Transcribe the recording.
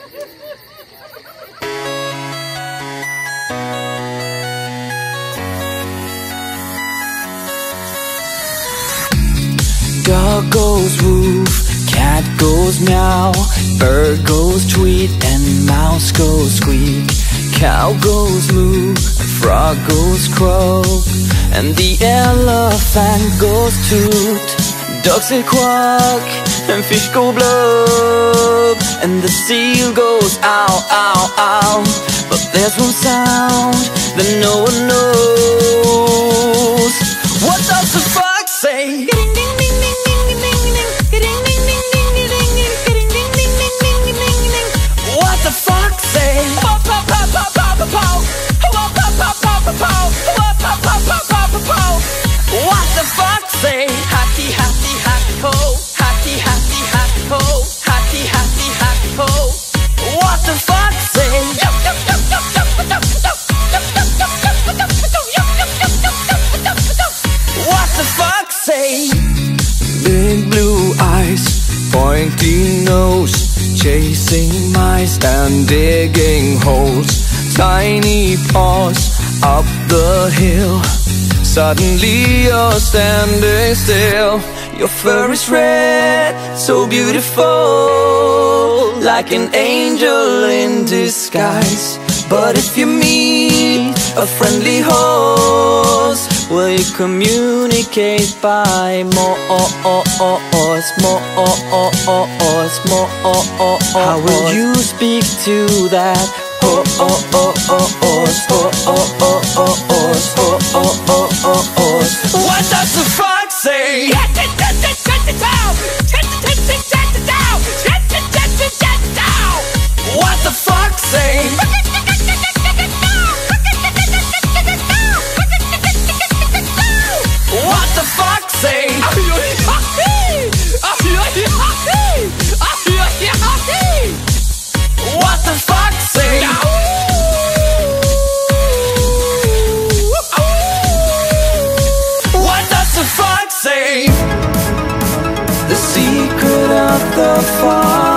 Dog goes woof, cat goes meow, bird goes tweet, and mouse goes squeak. Cow goes moo, frog goes croak, and the elephant goes toot. Ducks say quack, and fish go blub, and the seal goes ow, ow, ow. But there's one sound that no one knows. What does the fox say? What the fox say? What the fox say? Happy, happy, happy ho. Happy, happy, happy ho. Happy, happy, happy ho. What the fox say? What the fox say? Big blue eyes, pointy nose, chasing mice and digging holes. Tiny paws up the hill. Suddenly you're standing still. Your fur is red, so beautiful, like an angel in disguise. But if you meet a friendly horse, will you communicate by more? How will you speak to that horse? What does the fox say? What the fox say? What the fox say? What the fox say? What does the fox say? The secret of the fox.